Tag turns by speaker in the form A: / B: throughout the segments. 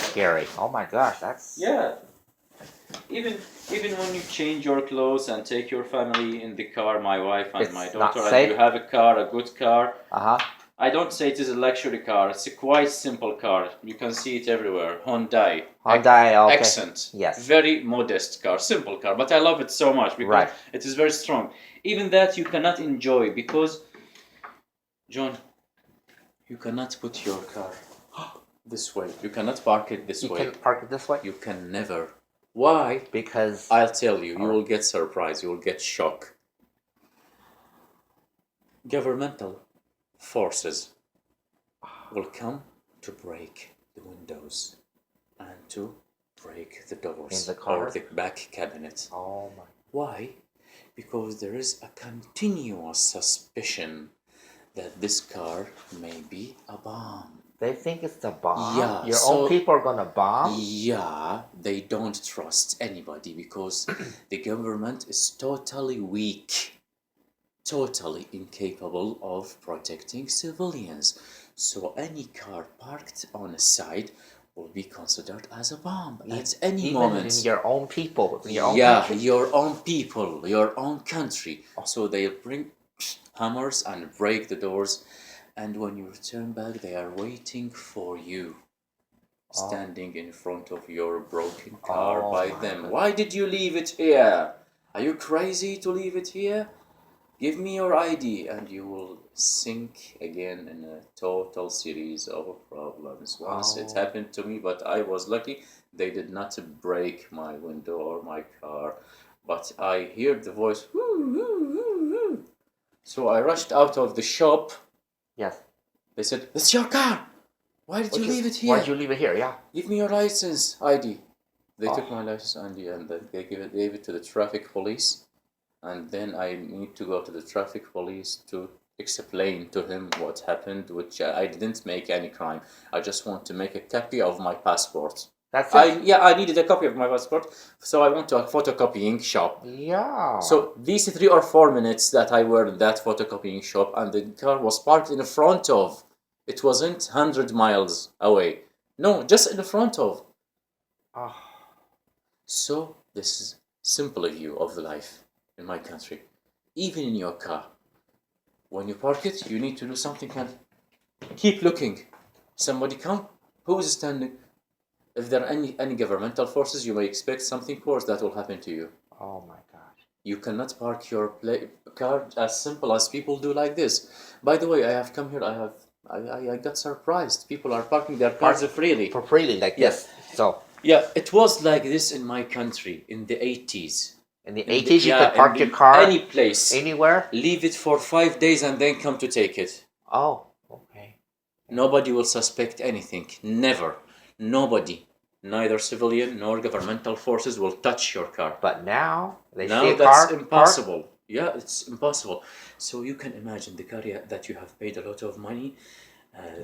A: scary. Oh my gosh, that's...
B: Yeah. Even when you change your clothes and take your family in the car, my wife and my
A: It's not
B: daughter, and
A: safe?
B: you have a car, a good car.
A: Uh-huh.
B: I don't say it is a luxury car. It's a quite simple car. You can see it everywhere. Hyundai.
A: Hyundai, okay.
B: Accent.
A: Yes.
B: Very modest car, simple car, but I love it so much because
A: Right.
B: it is very strong. Even that you cannot enjoy because, John, you cannot put your car this way. You cannot park it this way.
A: You can park it this way?
B: You can never. Why?
A: Because...
B: I'll tell you. You will get surprised. You will get shock. Governmental forces will come to break the windows and to break the doors
A: in the car?
B: or the back cabinet.
A: Oh my.
B: Why? Because there is a continuous suspicion that this car may be a bomb.
A: They think it's a bomb?
B: Yeah,
A: Your own people are gonna bomb?
B: Yeah, they don't trust anybody because the government is totally weak, totally incapable of protecting civilians. So any car parked on a side will be considered as a bomb at any moment.
A: Even in your own people, in your own country?
B: Your own people, your own country. So they'll bring hammers and break the doors, and when you return back, they are waiting for you, standing in front of your broken car by them.
A: Goodness.
B: Why did you leave it here? Are you crazy to leave it here? Give me your ID, and you will sink again in a total series of problems. Once it happened to me, but I was lucky. They did not break my window or my car, but I heard the voice, whoo, whoo, whoo, whoo. So I rushed out of the shop.
A: Yes.
B: They said, "This is your car. Why did you leave it here?
A: Why did you leave it here? Yeah.
B: Give me your license ID." They took my license ID and then they gave it to the traffic police. And then I need to go to the traffic police to explain to him what happened, which I didn't make any crime. I just want to make a copy of my passport.
A: That's it?
B: I needed a copy of my passport, so I went to a photocopying shop.
A: Yeah.
B: So these 3 or 4 minutes that I were in that photocopying shop and the car was parked in front of, it wasn't 100 miles away. No, just in front of. So this is simple view of the life in my country. Even in your car, when you park it, you need to do something and keep looking. Somebody come, who is standing? If there are any governmental forces, you may expect something worse that will happen to you.
A: Oh my gosh.
B: You cannot park your car as simple as people do like this. By the way, I have come here, I got surprised. People are parking their cars freely.
A: For freely, like this. So.
B: Yeah, it was like this in my country in the 80s.
A: In the 80s, you could park your car
B: any place,
A: anywhere,
B: leave it for 5 days, and then come to take it.
A: Oh, okay.
B: Nobody will suspect anything. Never. Nobody. Neither civilian nor governmental forces will touch your car.
A: But now they
B: now
A: see a
B: that's
A: car
B: impossible. Yeah, it's impossible. So you can imagine the car that you have paid a lot of money.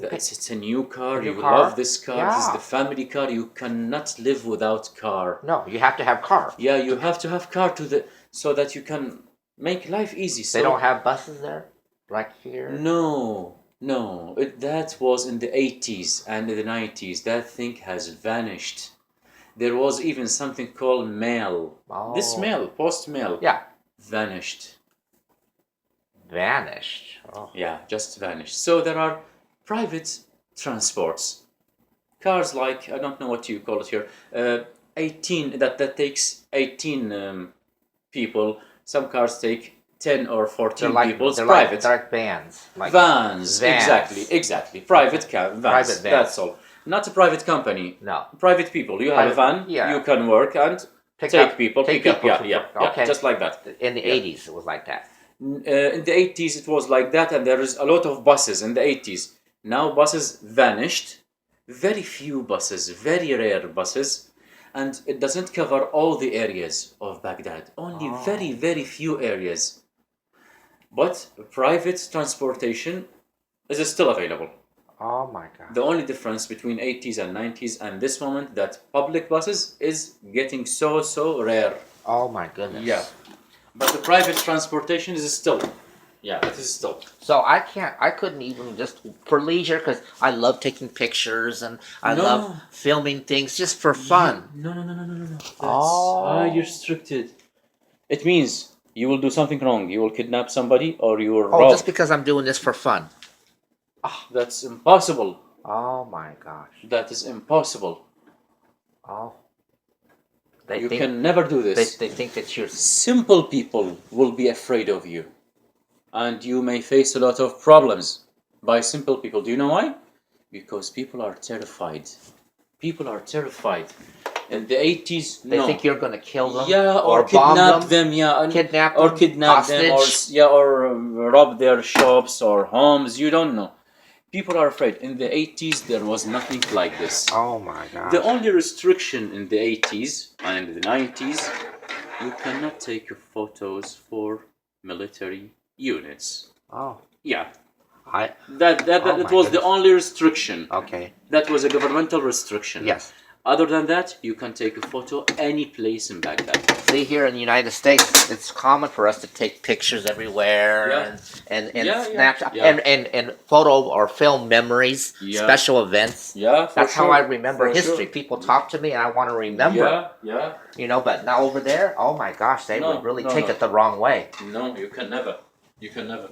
B: It's a new car. You love this car.
A: Yeah.
B: This is the family car. You cannot live without car.
A: No, you have to have car.
B: Yeah, you have to have car so that you can make life easy. So
A: they don't have buses there, like here.
B: No. That was in the 80s and the 90s. That thing has vanished. There was even something called mail. This mail, post mail.
A: Yeah.
B: Vanished.
A: Vanished. Oh.
B: Yeah, just vanished. So there are private transports, cars like, I don't know what you call it here, 18, that takes 18 people. Some cars take 10 or 14 people. It's private.
A: They're like vans. Like
B: vans. Exactly. Private vans.
A: Private vans.
B: That's all. Not a private company.
A: No.
B: Private people. You have a van, you can work and take people, pick up. Yeah, just like that.
A: In the 80s, it was like that.
B: In the 80s, it was like that, and there is a lot of buses in the 80s. Now buses vanished, very few buses, very rare buses, and it doesn't cover all the areas of Baghdad, only very, very few areas. But private transportation is still available.
A: Oh my God.
B: The only difference between 80s and 90s and this moment that public buses is getting so rare.
A: Oh my goodness.
B: Yeah. But the private transportation is still Yeah, it is stop.
A: So I couldn't even just for leisure because I love taking pictures and I love
B: No.
A: filming things just for fun.
B: No. That's
A: Oh.
B: highly restricted. It means you will do something wrong. You will kidnap somebody or you will
A: Oh,
B: rob.
A: just because I'm doing this for fun.
B: That's impossible.
A: Oh my gosh.
B: That is impossible.
A: Oh.
B: You can never do this.
A: They think that you're
B: Simple people will be afraid of you. And you may face a lot of problems by simple people. Do you know why? Because people are terrified. People are terrified. In the 80s,
A: they think you're gonna kill them.
B: Yeah,
A: or
B: kidnap
A: bomb
B: them. Yeah, and-
A: kidnap
B: or
A: them,
B: kidnap them, or
A: hostage.
B: rob their shops or homes. You don't know. People are afraid. In the 80s, there was nothing like this.
A: Oh my god.
B: The only restriction in the 80s and in the 90s, you cannot take photos for military units.
A: Oh.
B: Yeah.
A: I
B: That
A: Oh
B: was
A: my
B: the
A: goodness.
B: only restriction.
A: Okay.
B: That was a governmental restriction.
A: Yes.
B: Other than that, you can take a photo any place in Baghdad.
A: See, here in the United States, it's common for us to take pictures everywhere and snapshot and photo or film memories, special events.
B: Yeah,
A: That's how I remember
B: For
A: history.
B: sure.
A: People talk to me and I want to remember.
B: Yeah.
A: You know, but now over there, oh my gosh, they would really take it the wrong way.
B: No, you can never. You can never.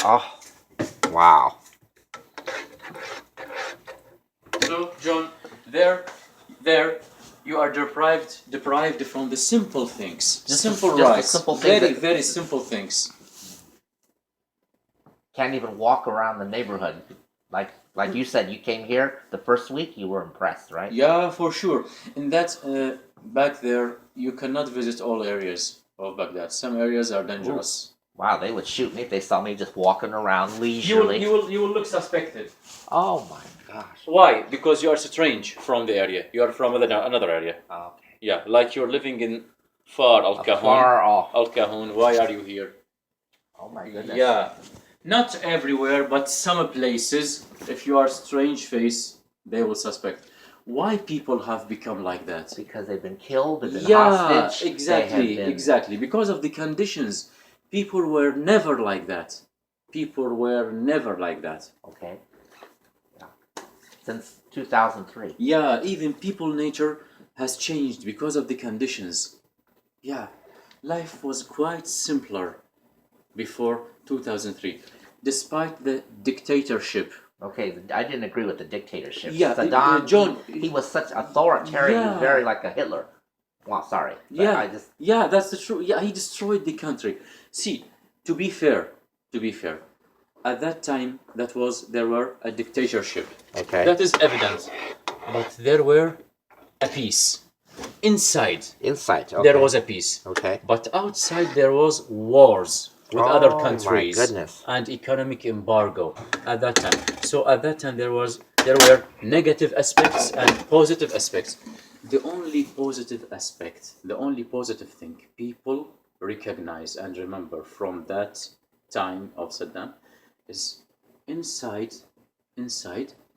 A: Oh, wow.
B: So, John, there, you are deprived from the simple things.
A: Just
B: simple
A: the
B: rights.
A: simple things
B: Very,
A: that-
B: very simple things.
A: Can't even walk around the neighborhood. Like you said, you came here the first week, you were impressed, right?
B: Yeah, for sure. In that, back there, you cannot visit all areas of Baghdad. Some areas are dangerous.
A: Wow, they would shoot me if they saw me just walking around leisurely.
B: You will look suspected.
A: Oh my gosh.
B: Why? Because you are strange from the area. You are from another area.
A: Okay.
B: Yeah, like you're living in far Al Cajon.
A: Far off.
B: Al Cajon. Why are you here?
A: Oh my goodness.
B: Yeah, not everywhere, but some places. If you are strange face, they will suspect. Why people have become like that?
A: Because they've been killed, they've been
B: Yeah,
A: hostage.
B: exactly,
A: They have been...
B: exactly. Because of the conditions, people were never like that. People were never like that.
A: Okay. Yeah. Since 2003.
B: Yeah, even people nature has changed because of the conditions. Yeah, life was quite simpler before 2003, despite the dictatorship.
A: Okay, I didn't agree with the dictatorship.
B: Yeah,
A: Saddam,
B: John,
A: he was such authoritarian, he was
B: Yeah.
A: very like a Hitler. Well, sorry. But
B: Yeah,
A: I just...
B: yeah, that's the truth. Yeah, he destroyed the country. See, to be fair, at that time there were a dictatorship.
A: Okay.
B: That is evident. But there were a peace. Inside
A: Inside, okay.
B: there was a peace.
A: Okay.
B: But outside there was wars with other
A: Oh,
B: countries
A: my goodness.
B: and economic embargo at that time. So at that time there were negative aspects and positive aspects. The only positive aspect, the only positive thing people recognize and remember from that time of Saddam is inside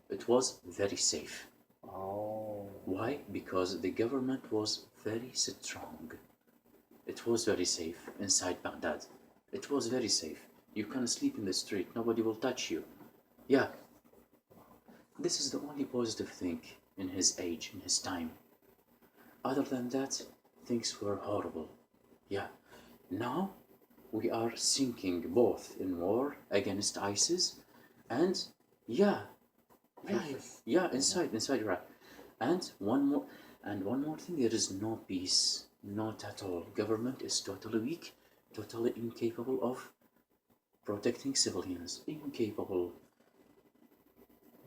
B: it was very safe.
A: Oh.
B: Why? Because the government was very strong. It was very safe inside Baghdad. It was very safe. You can sleep in the street, nobody will touch you. Yeah. This is the only positive thing in his age, in his time. Other than that, things were horrible. Yeah. Now we are sinking both in war against ISIS and inside Iraq. And one more thing, there is no peace, not at all. Government is totally weak, totally incapable of protecting civilians, incapable.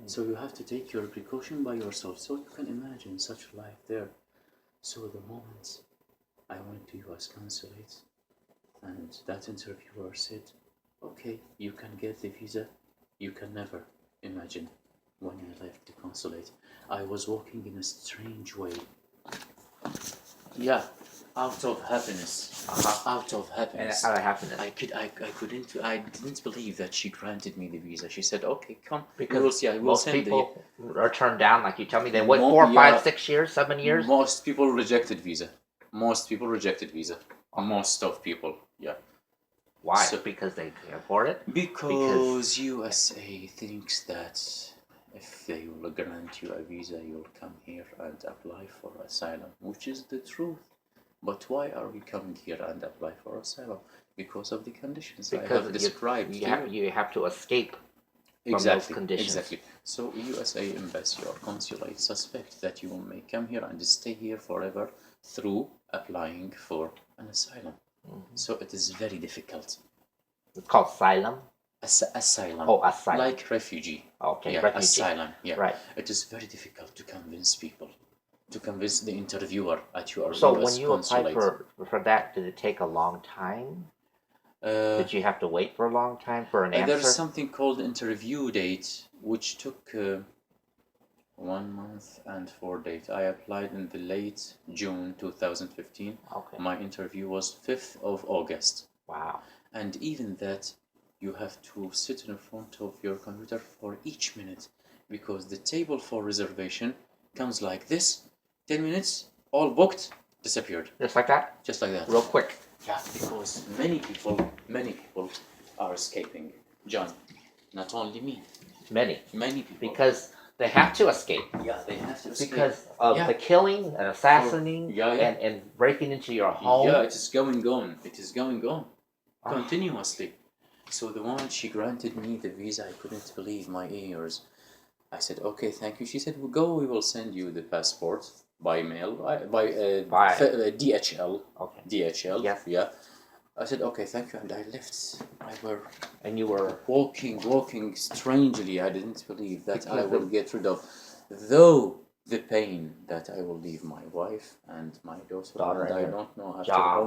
B: So you have to take your precaution by yourself. So you can imagine such life there. So the moment I went to US consulate and that interviewer said, okay, you can get the visa, you can never imagine when I left the consulate. I was walking in a strange way. Yeah, out of happiness. Out of happiness.
A: Out of happiness.
B: I didn't believe that she granted me the visa. She said, okay, come.
A: Because
B: we'll see. I will
A: most
B: send
A: people are turned down, like you tell me. They wait
B: Mo-
A: 4, 5,
B: yeah.
A: 6 years, 7 years.
B: Most people rejected visa. Most of people. Yeah.
A: Why?
B: So,
A: because they can afford it?
B: Because USA thinks that if they will grant you a visa, you'll come here and apply for asylum, which is the truth. But why are we coming here and apply for asylum? Because of the conditions I have described.
A: You have to escape from
B: Exactly,
A: those conditions.
B: exactly. So USA embassy or consulate suspect that you may come here and stay here forever through applying for an asylum. So it is very difficult.
A: It's called asylum?
B: Asylum.
A: Oh, asylum.
B: Like refugee.
A: Okay,
B: yeah,
A: refugee.
B: Asylum. Yeah.
A: Right.
B: It is very difficult to convince people, to convince the interviewer at your
A: So
B: US
A: when you
B: consulate.
A: apply for that, did it take a long time? Did you have to wait for a long time for an answer?
B: There's something called interview date, which took 1 month and 4 days. I applied in the late June 2015.
A: Okay.
B: My interview was 5th of August.
A: Wow.
B: And even that, you have to sit in front of your computer for each minute, because the table for reservation comes like this. 10 minutes, all booked, disappeared.
A: Just like that?
B: Just like that.
A: Real quick.
B: Yeah, because many people are escaping. John, not only me.
A: Many
B: people.
A: Because they have to escape.
B: Yeah, they have to escape.
A: Because of the killing and assassinating and breaking into your home.
B: Yeah, it is going on. It is going on. Continuously. So the moment she granted me the visa, I couldn't believe my ears. I said, okay, thank you. She said, well, go, we will send you the passport by mail, by DHL.
A: Okay.
B: DHL,
A: yes.
B: Yeah. I said, okay, thank you, and I left.
A: And you were
B: walking strangely. I didn't believe that I will get rid of, though the pain that I will leave my wife and my daughter, and I don't know after how